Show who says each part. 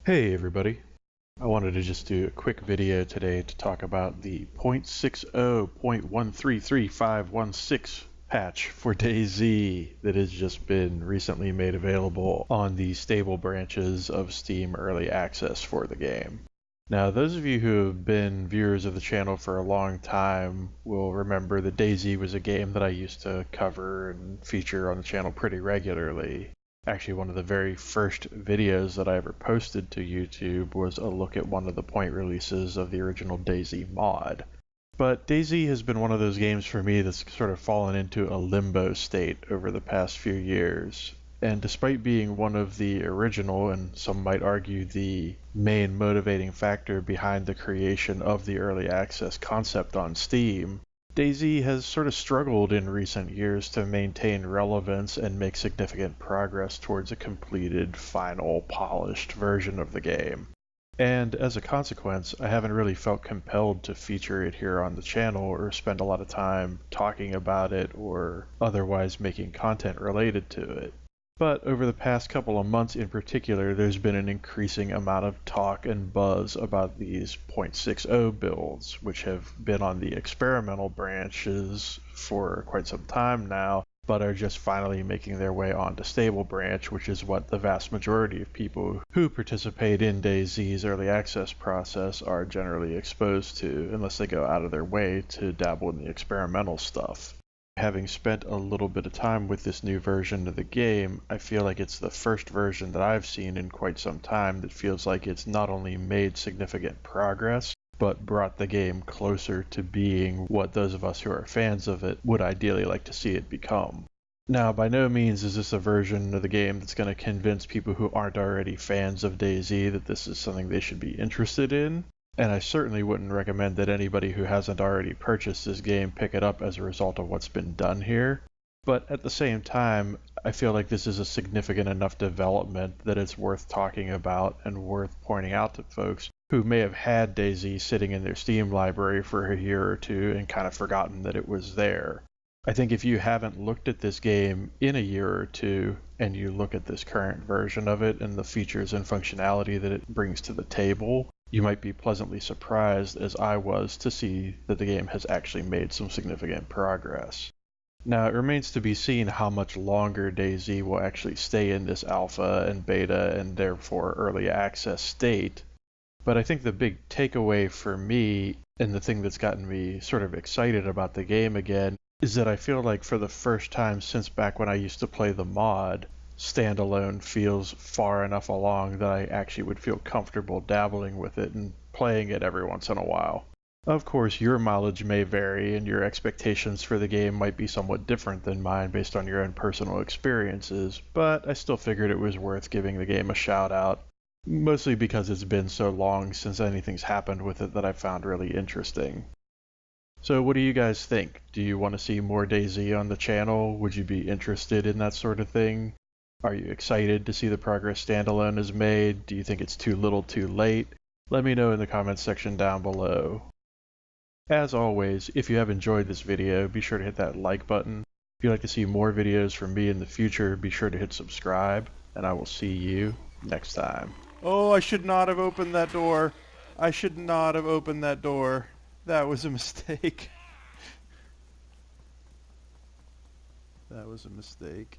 Speaker 1: Hey everybody, I wanted to just do a quick video today to talk about the 0.60.133516 patch for DayZ that has just been recently made available on the stable branches of Steam Early Access for the game. Now, those of you who have been viewers of the channel for a long time will remember that DayZ was a game that I used to cover and feature on the channel pretty regularly. Actually, one of the very first videos that I ever posted to YouTube was a look at one of the point releases of the original DayZ mod. But DayZ has been one of those games for me that's sort of fallen into a limbo state over the past few years. And despite being one of the original, and some might argue the main motivating factor behind the creation of the early access concept on Steam, DayZ has sort of struggled in recent years to maintain relevance and make significant progress towards a completed, final, polished version of the game. And as a consequence, I haven't really felt compelled to feature it here on the channel or spend a lot of time talking about it or otherwise making content related to it. But over the past couple of months in particular, there's been an increasing amount of talk and buzz about these 0.60 builds, which have been on the experimental branches for quite some time now, but are just finally making their way onto stable branch, which is what the vast majority of people who participate in DayZ's early access process are generally exposed to, unless they go out of their way to dabble in the experimental stuff. Having spent a little bit of time with this new version of the game, I feel like it's the first version that I've seen in quite some time that feels like it's not only made significant progress, but brought the game closer to being what those of us who are fans of it would ideally like to see it become. Now, by no means is this a version of the game that's going to convince people who aren't already fans of DayZ that this is something they should be interested in. And I certainly wouldn't recommend that anybody who hasn't already purchased this game pick it up as a result of what's been done here. But at the same time, I feel like this is a significant enough development that it's worth talking about and worth pointing out to folks who may have had DayZ sitting in their Steam library for a year or two and kind of forgotten that it was there. I think if you haven't looked at this game in a year or two and you look at this current version of it and the features and functionality that it brings to the table, you might be pleasantly surprised, as I was, to see that the game has actually made some significant progress. Now, it remains to be seen how much longer DayZ will actually stay in this alpha and beta and therefore early access state, but I think the big takeaway for me, and the thing that's gotten me sort of excited about the game again, is that I feel like for the first time since back when I used to play the mod, standalone feels far enough along that I actually would feel comfortable dabbling with it and playing it every once in a while. Of course, your mileage may vary and your expectations for the game might be somewhat different than mine based on your own personal experiences, but I still figured it was worth giving the game a shout out, mostly because it's been so long since anything's happened with it that I found really interesting. So what do you guys think? Do you want to see more DayZ on the channel? Would you be interested in that sort of thing? Are you excited to see the progress standalone has made? Do you think it's too little too late? Let me know in the comments section down below. As always, if you have enjoyed this video, be sure to hit that like button. If you'd like to see more videos from me in the future, be sure to hit subscribe, and I will see you next time. Oh, I should not have opened that door. I should not have opened that door. That was a mistake. That was a mistake.